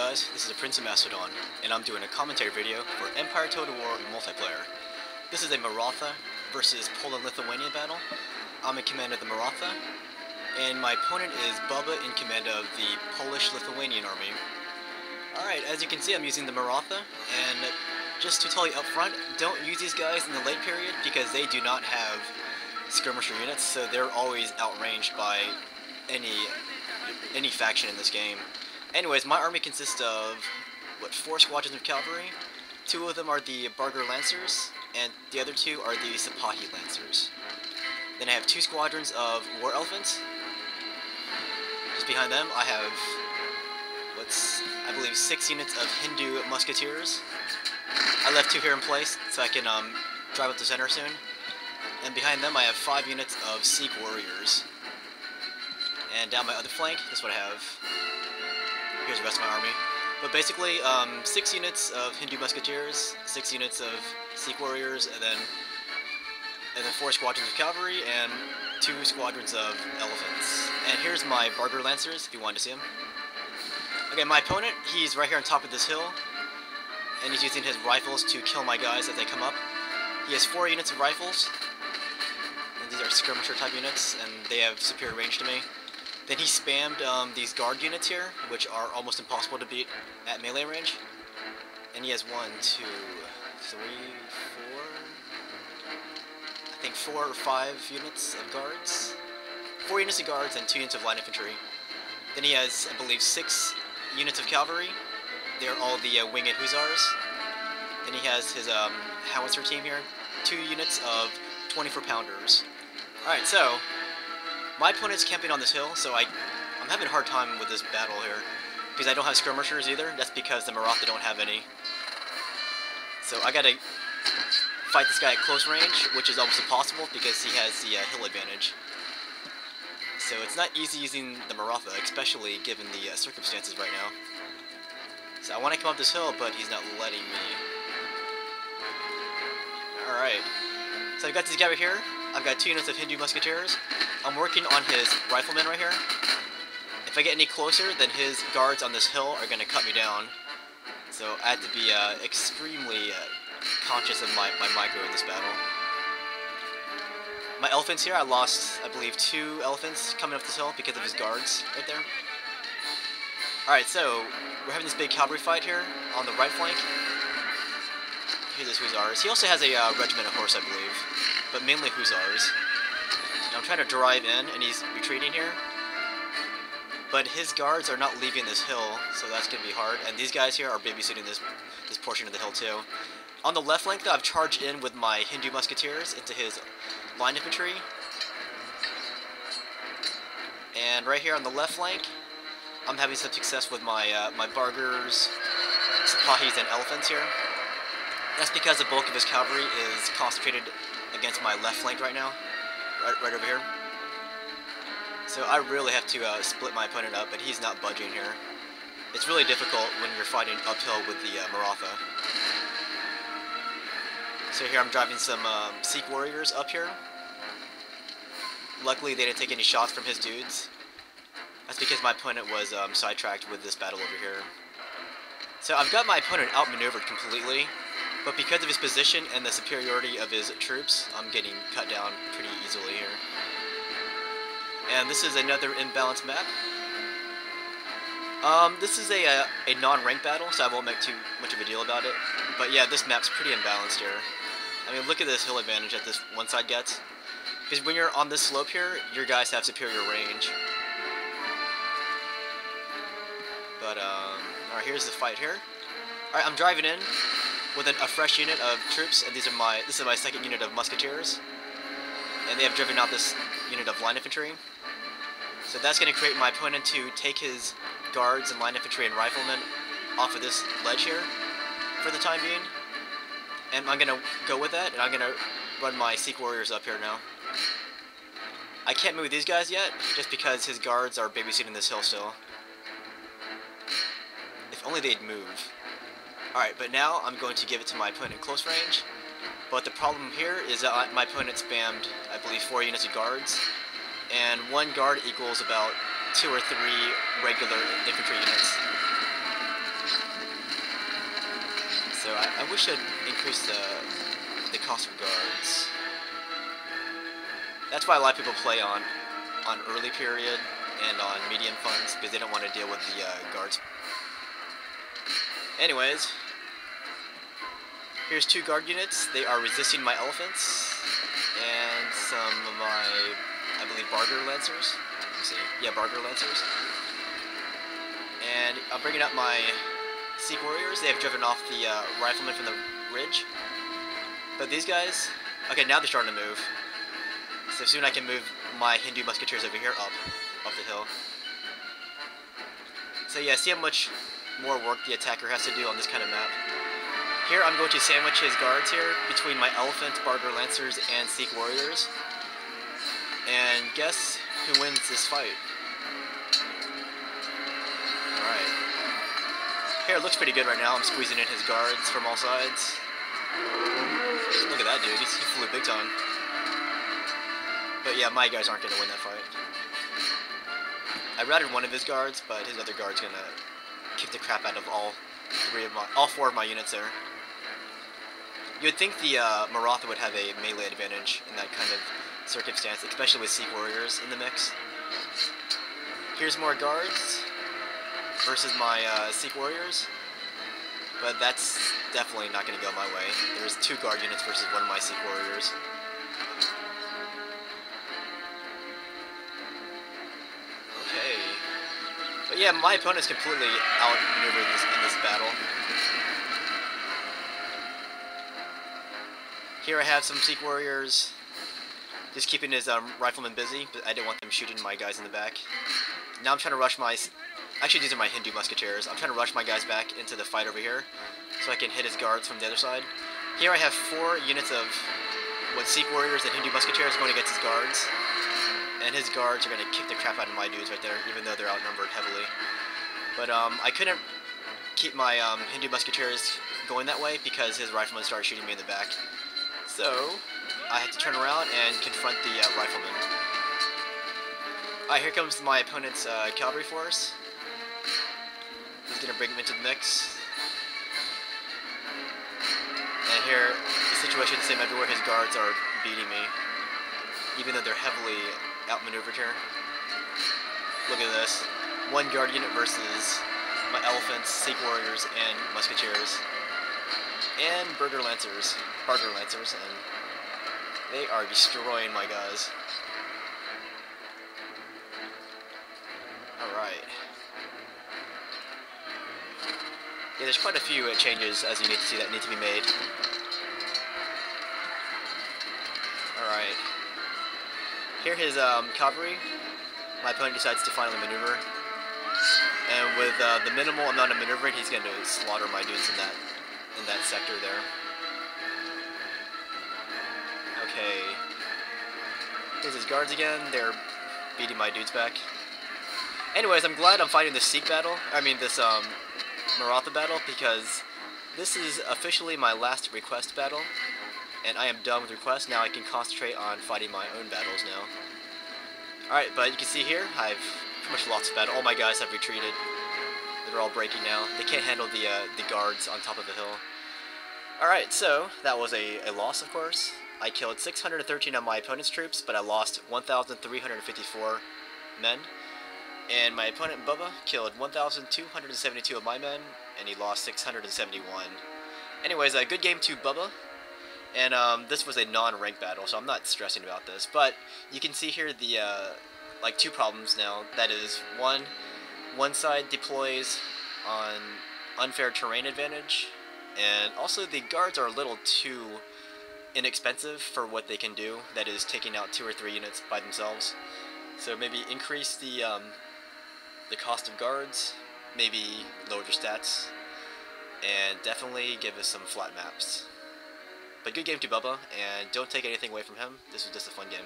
guys, this is the Prince of Macedon, and I'm doing a commentary video for Empire Total War multiplayer. This is a Maratha versus Poland-Lithuanian battle. I'm in command of the Maratha, and my opponent is Bubba in command of the Polish-Lithuanian army. Alright, as you can see I'm using the Maratha, and just to tell you up front, don't use these guys in the late period because they do not have skirmisher units, so they're always outranged by any faction in this game. Anyways, my army consists of, 4 squadrons of cavalry. 2 of them are the Barger Lancers, and the other 2 are the Sipahi Lancers. Then I have 2 squadrons of War Elephants. Just behind them, I have, I believe 6 units of Hindu Musketeers. I left 2 here in place, so I can drive up the center soon. And behind them, I have 5 units of Sikh Warriors. And down my other flank, that's what I have. Here's the rest of my army. But basically, 6 units of Hindu Musketeers, 6 units of Sikh Warriors, and then 4 squadrons of cavalry, and 2 squadrons of elephants. And here's my Barger Lancers, if you wanted to see them. Okay, my opponent, he's right here on top of this hill, and he's using his rifles to kill my guys as they come up. He has 4 units of rifles, and these are skirmisher type units, and they have superior range to me. Then he spammed these guard units here, which are almost impossible to beat at melee range. And he has 1, 2, 3, 4... I think 4 or 5 units of guards. 4 units of guards and 2 units of light infantry. Then he has, I believe, 6 units of cavalry. They're all the winged hussars. Then he has his howitzer team here. 2 units of 24-pounders. Alright, so my opponent's camping on this hill, so I'm having a hard time with this battle here, because I don't have skirmishers either. That's because the Maratha don't have any. So I gotta fight this guy at close range, which is almost impossible because he has the hill advantage. So it's not easy using the Maratha, especially given the circumstances right now. So I want to come up this hill, but he's not letting me. Alright, so I've got this guy right here. I've got 2 units of Hindu Musketeers. I'm working on his riflemen right here. If I get any closer, then his guards on this hill are going to cut me down. So I have to be extremely conscious of my micro in this battle. My elephants here, I lost, I believe, 2 elephants coming up this hill because of his guards right there. Alright, so we're having this big cavalry fight here on the right flank. Here's his hussars. He also has a regiment of horse, I believe, but mainly hussars. Now I'm trying to drive in, and he's retreating here. But his guards are not leaving this hill, so that's going to be hard. And these guys here are babysitting this portion of the hill too. On the left flank, though, I've charged in with my Hindu Musketeers into his line infantry. And right here on the left flank, I'm having some success with my my Bargers, Sipahis, and elephants here. That's because the bulk of his cavalry is concentrated against my left flank right now, right over here. So I really have to split my opponent up, but he's not budging here. It's really difficult when you're fighting uphill with the Maratha. So here I'm driving some Sikh warriors up here. Luckily they didn't take any shots from his dudes. That's because my opponent was sidetracked with this battle over here. So I've got my opponent outmaneuvered completely. But because of his position and the superiority of his troops, I'm getting cut down pretty easily here. And this is another imbalanced map. This is a non-ranked battle, so I won't make too much of a deal about it. But yeah, this map's pretty imbalanced here. I mean, look at this hill advantage that this one side gets. Because when you're on this slope here, your guys have superior range. But, alright, here's the fight here. Alright, I'm driving in with a fresh unit of troops, and this is my 2nd unit of musketeers, and they have driven out this unit of line infantry. So that's going to create my opponent to take his guards and line infantry and riflemen off of this ledge here for the time being, and I'm going to go with that, and I'm going to run my Sikh warriors up here now. I can't move these guys yet, just because his guards are babysitting this hill still. If only they'd move. Alright, but now I'm going to give it to my opponent close range. But the problem here is that my opponent spammed, I believe, 4 units of guards. And 1 guard equals about 2 or 3 regular infantry units. we should increase the cost of guards. That's why a lot of people play on early period and on medium funds, because they don't want to deal with the guards. Anyways, here's 2 guard units. They are resisting my elephants and some of my, I believe, Barger Lancers. Let me see. Yeah, Barger Lancers. And I'm bringing up my Sikh Warriors. They have driven off the riflemen from the ridge. But these guys, okay, now they're starting to move. So soon I can move my Hindu musketeers over here up the hill. So yeah, see how much more work the attacker has to do on this kind of map. Here I'm going to sandwich his guards here between my elephant, Barger Lancers, and Sikh Warriors. And guess who wins this fight? Alright. Here, it looks pretty good right now. I'm squeezing in his guards from all sides. Look at that dude, he flew big time. But yeah, my guys aren't going to win that fight. I routed one of his guards, but his other guard's going to kick the crap out of all 4 of my units there. You would think the Maratha would have a melee advantage in that kind of circumstance, especially with Sikh Warriors in the mix. Here's more guards versus my Sikh Warriors, but that's definitely not going to go my way. There's 2 guard units versus 1 of my Sikh Warriors. Okay. But yeah, my opponent's completely outmaneuvered in this battle. Here I have some Sikh Warriors, just keeping his riflemen busy, but I didn't want them shooting my guys in the back. Now I'm trying to rush my... Actually, these are my Hindu musketeers. I'm trying to rush my guys back into the fight over here, so I can hit his guards from the other side. Here I have 4 units of Sikh Warriors and Hindu musketeers going against his guards. And his guards are going to kick the crap out of my dudes right there, even though they're outnumbered heavily. But I couldn't keep my Hindu musketeers going that way because his riflemen started shooting me in the back. So I had to turn around and confront the riflemen. Alright, here comes my opponent's cavalry force. He's going to bring them into the mix. And here, the situation is the same everywhere. His guards are beating me, even though they're heavily outmaneuvered here. Look at this. 1 guard unit versus my elephants, Sikh Warriors, and musketeers. And Barger Lancers, and they are destroying my guys. Alright. Yeah, there's quite a few changes, as you need to see, that need to be made. Alright. Here his cavalry, my opponent decides to finally maneuver. And with the minimal amount of maneuvering, he's going to slaughter my dudes in that sector there. Okay. Here's his guards again. They're beating my dudes back. Anyways, I'm glad I'm fighting this Sikh battle. I mean, this Maratha battle, because this is officially my last request battle. And I am done with requests. Now I can concentrate on fighting my own battles now. Alright, but you can see here, I've pretty much lost the battle. All my guys have retreated. They're all breaking now. They can't handle the guards on top of the hill. Alright, so that was a loss, of course. I killed 613 of my opponent's troops, but I lost 1,354 men. And my opponent, Bubba, killed 1,272 of my men, and he lost 671. Anyways, a good game to Bubba. And this was a non-rank battle, so I'm not stressing about this. But you can see here the like 2 problems now. That is, one side deploys on unfair terrain advantage, and also the guards are a little too inexpensive for what they can do. That is, taking out 2 or 3 units by themselves. So maybe increase the cost of guards, maybe lower their stats, and definitely give us some flat maps. But good game to Bubba, and don't take anything away from him. This was just a fun game.